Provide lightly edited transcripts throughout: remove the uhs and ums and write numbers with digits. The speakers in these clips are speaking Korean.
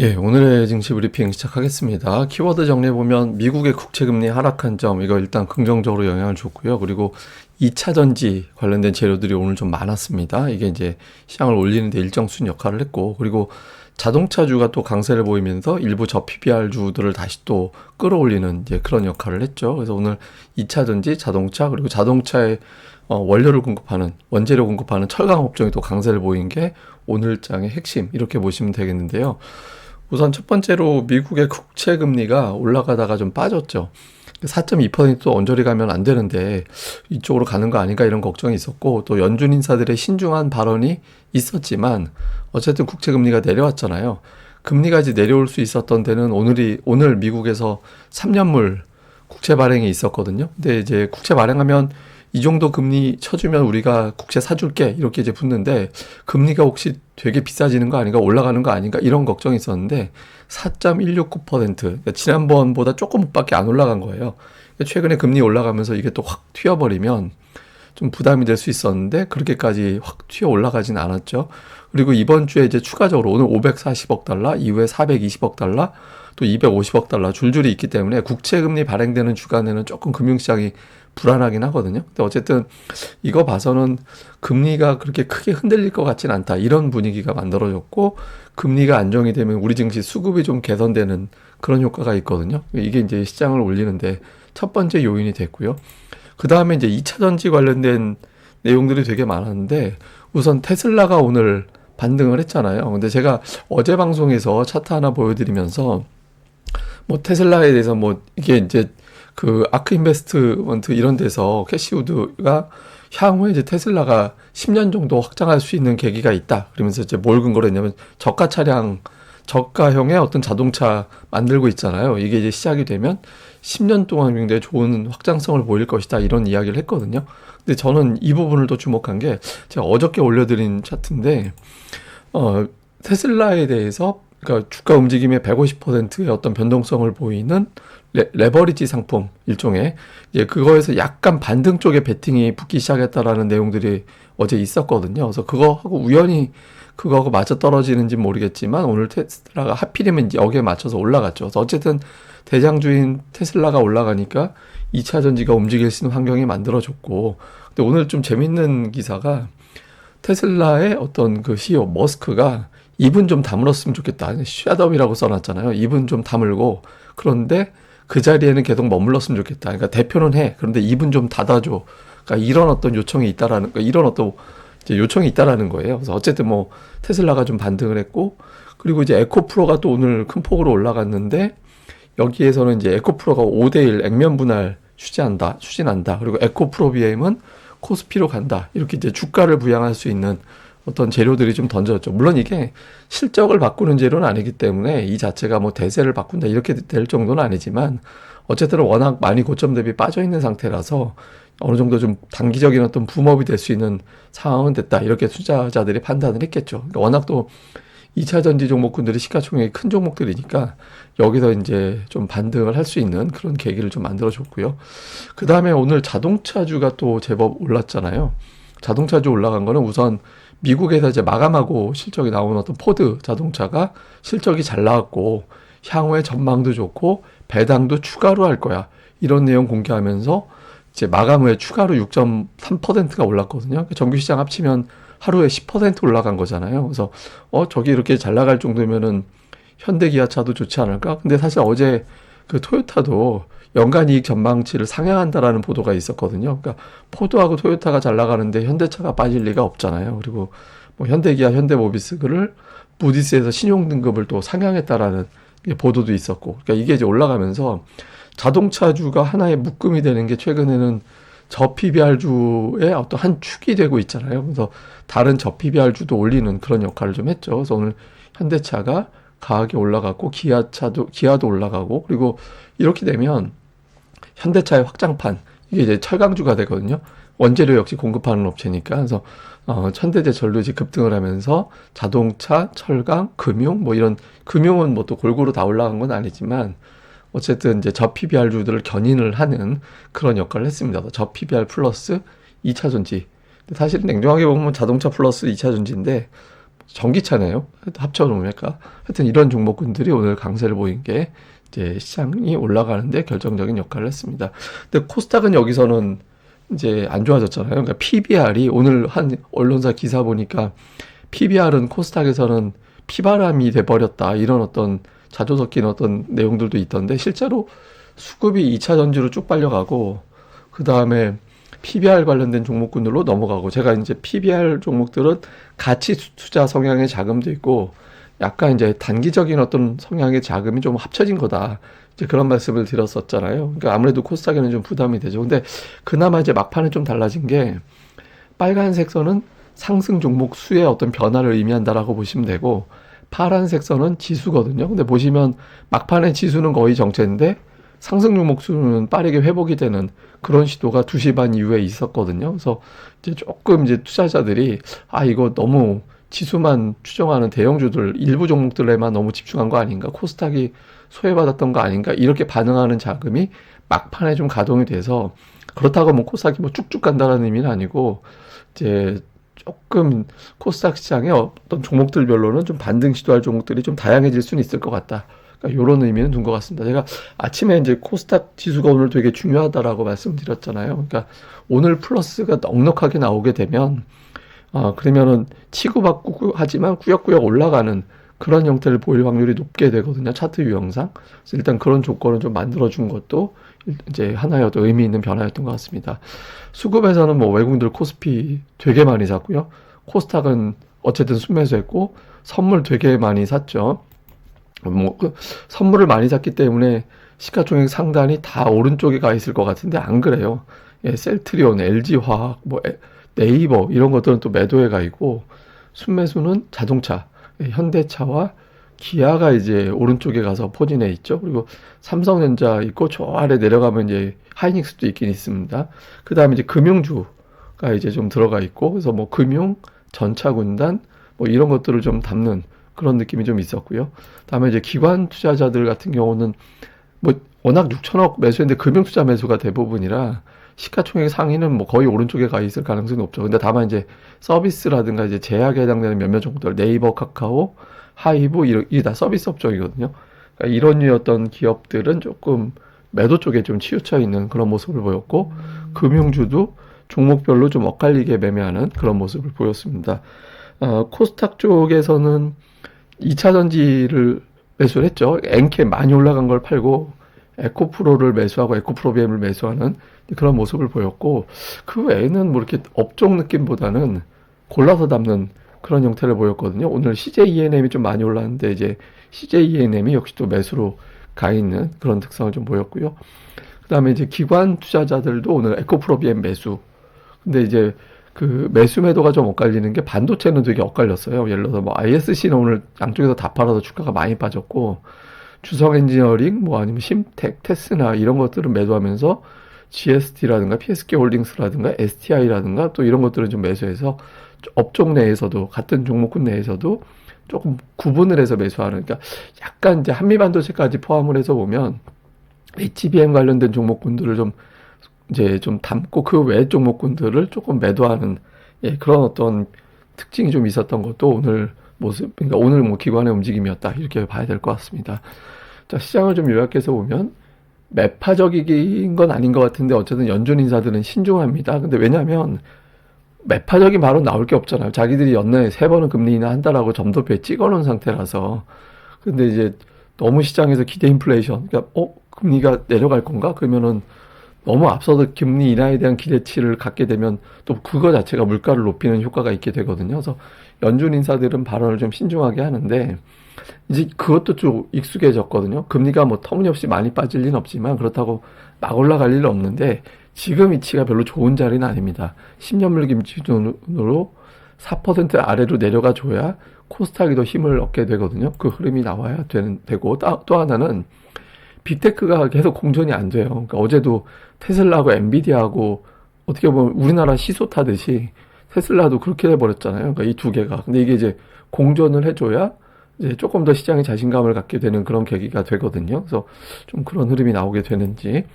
예, 오늘의 증시 브리핑 시작하겠습니다. 키워드 정리해보면 미국의 국채금리 하락한 점, 이거 일단 긍정적으로 영향을 줬고요. 그리고 2차 전지 관련된 재료들이 오늘 좀 많았습니다. 이게 이제 시장을 올리는데 일정 수준 역할을 했고, 그리고 자동차주가 또 강세를 보이면서 일부 저PBR 주들을 다시 또 끌어올리는 이제 그런 역할을 했죠. 그래서 오늘 2차 전지, 자동차, 그리고 자동차에 원료를 공급하는, 원재료 공급하는 철강 업종이 또 강세를 보인 게 오늘장의 핵심, 이렇게 보시면 되겠는데요. 우선 첫 번째로 미국의 국채 금리가 올라가다가 좀 빠졌죠. 4.2% 언저리 가면 안 되는데 이쪽으로 가는 거 아닌가 이런 걱정이 있었고, 또 연준 인사들의 신중한 발언이 있었지만 어쨌든 국채 금리가 내려왔잖아요. 금리가 이제 내려올 수 있었던 데는 오늘 미국에서 3년물 국채 발행이 있었거든요. 근데 이제 국채 발행하면 이 정도 금리 쳐주면 우리가 국채 사줄게 이렇게 이제 붙는데, 금리가 혹시 되게 비싸지는 거 아닌가, 올라가는 거 아닌가 이런 걱정이 있었는데 4.169%, 그러니까 지난번보다 조금밖에 안 올라간 거예요. 그러니까 최근에 금리 올라가면서 이게 또 확 튀어버리면 좀 부담이 될 수 있었는데 그렇게까지 확 튀어 올라가진 않았죠. 그리고 이번 주에 이제 추가적으로 오늘 540억 달러, 이후에 420억 달러, 또 250억 달러 줄줄이 있기 때문에 국채금리 발행되는 주간에는 조금 금융시장이 불안하긴 하거든요. 근데 어쨌든 이거 봐서는 금리가 그렇게 크게 흔들릴 것 같진 않다, 이런 분위기가 만들어졌고, 금리가 안정이 되면 우리 증시 수급이 좀 개선되는 그런 효과가 있거든요. 이게 이제 시장을 올리는데 첫 번째 요인이 됐고요. 그 다음에 이제 2차 전지 관련된 내용들이 되게 많았는데, 우선 테슬라가 오늘 반등을 했잖아요. 근데 제가 어제 방송에서 차트 하나 보여드리면서 뭐 테슬라에 대해서 뭐 이게 이제 그 아크 인베스트먼트 이런 데서 캐시우드가 향후에 이제 테슬라가 10년 정도 확장할 수 있는 계기가 있다, 그러면서 이제 뭘 근거로 했냐면 저가 차량, 저가형의 어떤 자동차 만들고 있잖아요. 이게 이제 시작이 되면 10년 동안 굉장히 좋은 확장성을 보일 것이다, 이런 이야기를 했거든요. 근데 저는 이 부분을 또 주목한 게, 제가 어저께 올려드린 차트인데 테슬라에 대해서, 그러니까 주가 움직임의 150%의 어떤 변동성을 보이는 레버리지 상품 일종의, 이제 그거에서 약간 반등 쪽에 베팅이 붙기 시작했다라는 내용들이 어제 있었거든요. 그래서 그거하고 우연히 그거하고 맞아 떨어지는지 모르겠지만 오늘 테슬라가 하필이면 이제 여기에 맞춰서 올라갔죠. 그래서 어쨌든 대장주인 테슬라가 올라가니까 2차 전지가 움직일 수 있는 환경이 만들어졌고, 근데 오늘 좀 재밌는 기사가 테슬라의 어떤 그 CEO 머스크가 입은 좀 다물었으면 좋겠다, 셧업이라고 써놨잖아요. 입은 좀 다물고, 그런데 그 자리에는 계속 머물렀으면 좋겠다. 그러니까 대표는 해, 그런데 입은 좀 닫아줘. 그러니까 이런 어떤 요청이 있다라는, 그러니까 이런 어떤 이제 요청이 있다라는 거예요. 그래서 어쨌든 뭐 테슬라가 좀 반등을 했고, 그리고 이제 에코프로가 또 오늘 큰 폭으로 올라갔는데, 여기에서는 이제 에코프로가 5대1 액면 분할 추진한다. 그리고 에코프로 BM은 코스피로 간다. 이렇게 이제 주가를 부양할 수 있는 어떤 재료들이 좀 던져졌죠. 물론 이게 실적을 바꾸는 재료는 아니기 때문에 이 자체가 뭐 대세를 바꾼다 이렇게 될 정도는 아니지만, 어쨌든 워낙 많이 고점 대비 빠져 있는 상태라서 어느 정도 좀 단기적인 어떤 붐업이 될 수 있는 상황은 됐다, 이렇게 투자자들이 판단을 했겠죠. 그러니까 워낙 또 2차 전지 종목군들이 시가총액이 큰 종목들이니까 여기서 이제 좀 반등을 할 수 있는 그런 계기를 좀 만들어줬고요. 그 다음에 오늘 자동차주가 또 제법 올랐잖아요. 자동차주 올라간 거는 우선 미국에서 이제 마감하고 실적이 나온 어떤 포드 자동차가 실적이 잘 나왔고 향후에 전망도 좋고 배당도 추가로 할 거야, 이런 내용 공개하면서 이제 마감 후에 추가로 6.3%가 올랐거든요. 정규 시장 합치면 하루에 10% 올라간 거잖아요. 그래서 저기 이렇게 잘 나갈 정도면은 현대 기아차도 좋지 않을까? 근데 사실 어제 그 토요타도 연간 이익 전망치를 상향한다라는 보도가 있었거든요. 그러니까 포드하고 토요타가 잘 나가는데 현대차가 빠질 리가 없잖아요. 그리고 뭐 현대기아, 현대모비스를 무디스에서 신용 등급을 또 상향했다라는 보도도 있었고, 그러니까 이게 이제 올라가면서 자동차주가 하나의 묶음이 되는 게 최근에는 저PBR주의 어떤 한 축이 되고 있잖아요. 그래서 다른 저PBR주도 올리는 그런 역할을 좀 했죠. 그래서 오늘 현대차가 강하게 올라갔고, 기아도 올라가고, 그리고 이렇게 되면 현대차의 확장판, 이게 이제 철강주가 되거든요. 원재료 역시 공급하는 업체니까. 그래서 현대제철도 이제 급등을 하면서 자동차, 철강, 금융, 뭐 이런, 금융은 뭐 또 골고루 다 올라간 건 아니지만 어쨌든 이제 저PBR주들을 견인을 하는 그런 역할을 했습니다. 저PBR 플러스 2차 전지. 사실 냉정하게 보면 자동차 플러스 2차 전지인데 전기차네요. 합쳐놓으면. 하여튼 이런 종목군들이 오늘 강세를 보인 게 이제 시장이 올라가는데 결정적인 역할을 했습니다. 근데 코스닥은 여기서는 이제 안 좋아졌잖아요. 그러니까 PBR이 오늘 한 언론사 기사 보니까 PBR은 코스닥에서는 피바람이 돼버렸다. 이런 어떤 자주 섞인 어떤 내용들도 있던데 실제로 수급이 2차 전지로 쭉 빨려가고 그 다음에 PBR 관련된 종목군들로 넘어가고 제가 이제 PBR 종목들은 가치 투자 성향의 자금도 있고 약간 이제 단기적인 어떤 성향의 자금이 좀 합쳐진 거다. 이제 그런 말씀을 드렸었잖아요. 그러니까 아무래도 코스닥에는 좀 부담이 되죠. 근데 그나마 이제 막판에 좀 달라진 게 빨간색 선은 상승 종목 수의 어떤 변화를 의미한다라고 보시면 되고 파란색 선은 지수거든요. 근데 보시면 막판에 지수는 거의 정체인데 상승 종목 수는 빠르게 회복이 되는 그런 시도가 2시 반 이후에 있었거든요. 그래서 이제 조금 이제 투자자들이 이거 너무 지수만 추정하는 대형주들 일부 종목들에만 너무 집중한 거 아닌가? 코스닥이 소외받았던 거 아닌가? 이렇게 반응하는 자금이 막판에 좀 가동이 돼서 그렇다고 뭐 코스닥이 뭐 쭉쭉 간다는 의미는 아니고 이제 조금 코스닥 시장의 어떤 종목들별로는 좀 반등 시도할 종목들이 좀 다양해질 수는 있을 것 같다. 그러니까 이런 의미는 둔 것 같습니다. 제가 아침에 이제 코스닥 지수가 오늘 되게 중요하다라고 말씀드렸잖아요. 그러니까 오늘 플러스가 넉넉하게 나오게 되면 그러면은 치고받고 하지만 꾸역꾸역 올라가는 그런 형태를 보일 확률이 높게 되거든요. 차트 유형상. 그래서 일단 그런 조건을 좀 만들어준 것도 이제 하나의 어떤 의미 있는 변화였던 것 같습니다. 수급에서는 뭐 외국인들 코스피 되게 많이 샀고요. 코스닥은 어쨌든 순매수했고 선물 되게 많이 샀죠. 선물을 많이 샀기 때문에 시가총액 상단이 다 오른쪽에 가 있을 것 같은데 안 그래요. 예, 셀트리온, LG화학, 네이버 이런 것들은 또 매도에 가 있고 순매수는 자동차, 현대차와 기아가 이제 오른쪽에 가서 포진해 있죠. 그리고 삼성전자 있고 저 아래 내려가면 이제 하이닉스도 있긴 있습니다. 그 다음에 이제 금융주가 이제 좀 들어가 있고 그래서 뭐 금융, 전차군단 뭐 이런 것들을 좀 담는 그런 느낌이 좀 있었고요. 다음에 이제 기관 투자자들 같은 경우는 뭐 워낙 6천억 매수했는데 금융 투자 매수가 대부분이라 시가총액 상위는 뭐 거의 오른쪽에 가 있을 가능성이 높죠. 근데 다만 이제 서비스라든가 이제 제약에 해당되는 몇몇 종목들, 네이버, 카카오, 하이브 이게 다 서비스 업종이거든요. 그러니까 이런 류의 어떤 기업들은 조금 매도 쪽에 좀 치우쳐 있는 그런 모습을 보였고 금융주도 종목별로 좀 엇갈리게 매매하는 그런 모습을 보였습니다. 코스닥 쪽에서는 2차 전지를 매수를 했죠. 엔캐 많이 올라간 걸 팔고 에코프로를 매수하고 에코프로비엠을 매수하는 그런 모습을 보였고 그 외에는 뭐 이렇게 업종 느낌보다는 골라서 담는 그런 형태를 보였거든요. 오늘 CJENM이 좀 많이 올랐는데 이제 CJENM이 역시 또 매수로 가 있는 그런 특성을 좀 보였고요. 그 다음에 이제 기관 투자자들도 오늘 에코프로비엠 매수. 근데 이제 그 매수 매도가 좀 엇갈리는 게 반도체는 되게 엇갈렸어요. 예를 들어서 뭐 ISC는 오늘 양쪽에서 다 팔아서 주가가 많이 빠졌고 주성 엔지니어링 뭐 아니면 심텍, 테스나 이런 것들은 매도하면서 GST라든가 PSK 홀딩스라든가 STI라든가 또 이런 것들은 좀 매수해서 업종 내에서도 같은 종목군 내에서도 조금 구분을 해서 매수하는 그러니까 약간 이제 한미반도체까지 포함을 해서 보면 HBM 관련된 종목군들을 좀 이제 좀 담고 그 외 종목군들을 조금 매도하는 그런 어떤 특징이 좀 있었던 것도 오늘 모습 그러니까 오늘 뭐 기관의 움직임이었다 이렇게 봐야 될 것 같습니다. 자, 시장을 좀 요약해서 보면 매파적인 건 아닌 것 같은데 어쨌든 연준 인사들은 신중합니다. 근데 왜냐하면 매파적인 발언 나올 게 없잖아요. 자기들이 연내에 3번은 금리 인하한다라고 점도표에 찍어놓은 상태라서. 근데 이제 너무 시장에서 기대 인플레이션, 그러니까 금리가 내려갈 건가? 그러면은 너무 앞서서 금리 인하에 대한 기대치를 갖게 되면 또 그거 자체가 물가를 높이는 효과가 있게 되거든요. 그래서 연준 인사들은 발언을 좀 신중하게 하는데 이제 그것도 좀 익숙해졌거든요. 금리가 뭐 터무니없이 많이 빠질 리는 없지만 그렇다고 막 올라갈 일은 없는데 지금 위치가 별로 좋은 자리는 아닙니다. 10년 물기 기준으로 4% 아래로 내려가 줘야 코스닥이 더 힘을 얻게 되거든요. 그 흐름이 나와야 되고 또 하나는 빅테크가 계속 공존이 안 돼요. 그러니까 어제도 테슬라하고 엔비디아하고 어떻게 보면 우리나라 시소 타듯이 테슬라도 그렇게 돼버렸잖아요. 그러니까 이 두 개가. 근데 이게 이제 공존을 해줘야 이제 조금 더 시장에 자신감을 갖게 되는 그런 계기가 되거든요. 그래서 좀 그런 흐름이 나오게 되는지.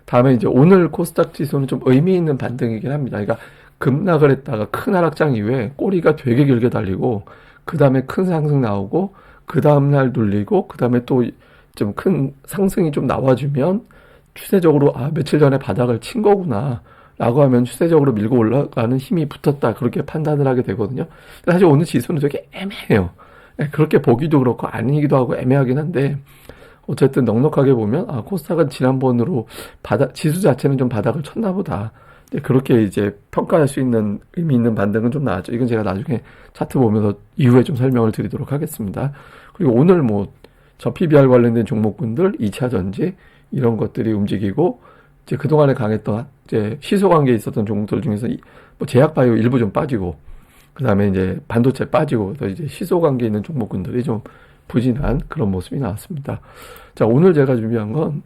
다음에 이제 오늘 코스닥 지수는 좀 의미 있는 반등이긴 합니다. 그러니까 급락을 했다가 큰 하락장 이후에 꼬리가 되게 길게 달리고 그 다음에 큰 상승 나오고, 그 다음날 눌리고, 그 다음에 또 좀 큰 상승이 좀 나와주면 추세적으로 며칠 전에 바닥을 친 거구나 라고 하면 추세적으로 밀고 올라가는 힘이 붙었다, 그렇게 판단을 하게 되거든요. 사실 오늘 지수는 되게 애매해요. 그렇게 보기도 그렇고 아니기도 하고 애매하긴 한데, 어쨌든 넉넉하게 보면 코스닥은 지난번으로 지수 자체는 좀 바닥을 쳤나 보다, 그렇게 이제 평가할 수 있는 의미 있는 반등은 좀 나왔죠. 이건 제가 나중에 차트 보면서 이후에 좀 설명을 드리도록 하겠습니다. 그리고 오늘 저 PBR 관련된 종목군들, 2차 전지 이런 것들이 움직이고, 이제 그동안에 강했던 이제 시소 관계에 있었던 종목들 중에서 제약바이오 일부 좀 빠지고, 그 다음에 이제 반도체 빠지고, 또 이제 시소 관계에 있는 종목군들이 좀 부진한 그런 모습이 나왔습니다. 자, 오늘 제가 준비한 건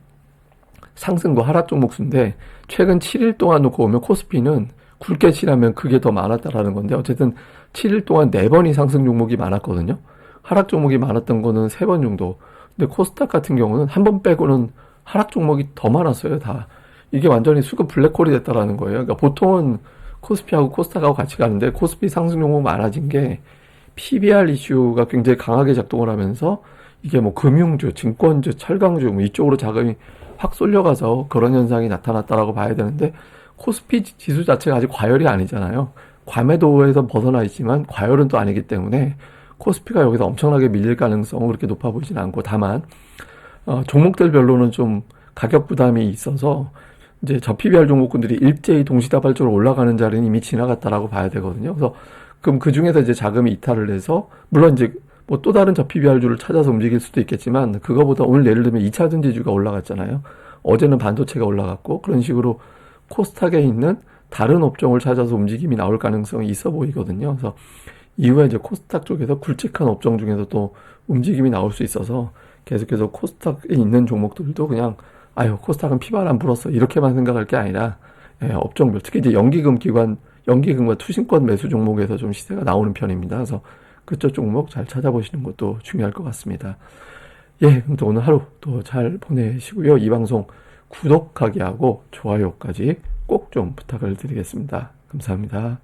상승과 하락 종목수인데, 최근 7일 동안 놓고 보면 코스피는 굵게 칠하면 그게 더 많았다라는 건데, 어쨌든 7일 동안 4번이 상승 종목이 많았거든요. 하락 종목이 많았던 거는 3번 정도. 근데 코스닥 같은 경우는 한 번 빼고는 하락 종목이 더 많았어요, 다. 이게 완전히 수급 블랙홀이 됐다라는 거예요. 그러니까 보통은 코스피하고 코스닥하고 같이 가는데, 코스피 상승 종목 많아진 게 PBR 이슈가 굉장히 강하게 작동을 하면서, 이게 금융주, 증권주, 철강주 이쪽으로 자금이 확 쏠려가서 그런 현상이 나타났다라고 봐야 되는데, 코스피 지수 자체가 아직 과열이 아니잖아요. 과매도에서 벗어나 있지만 과열은 또 아니기 때문에 코스피가 여기서 엄청나게 밀릴 가능성은 그렇게 높아 보이진 않고, 다만 종목들별로는 좀 가격 부담이 있어서 이제 저 PBR 종목군들이 일제히 동시다발적으로 올라가는 자리는 이미 지나갔다라고 봐야 되거든요. 그래서 그럼 그 중에서 이제 자금이 이탈을 해서, 물론 이제 또 다른 저 PBR주를 찾아서 움직일 수도 있겠지만, 그거보다 오늘 예를 들면 2차 전지주가 올라갔잖아요. 어제는 반도체가 올라갔고, 그런 식으로 코스닥에 있는 다른 업종을 찾아서 움직임이 나올 가능성이 있어 보이거든요. 그래서 이후에 이제 코스닥 쪽에서 굵직한 업종 중에서 또 움직임이 나올 수 있어서, 계속해서 코스닥에 있는 종목들도 그냥 코스닥은 피발 안 불었어 이렇게만 생각할 게 아니라, 업종별, 특히 이제 연기금과 투신권 매수 종목에서 좀 시세가 나오는 편입니다. 그래서 그쪽 종목 잘 찾아보시는 것도 중요할 것 같습니다. 그럼 또 오늘 하루 또 잘 보내시고요. 이 방송 구독하기 하고 좋아요까지 꼭 좀 부탁을 드리겠습니다. 감사합니다.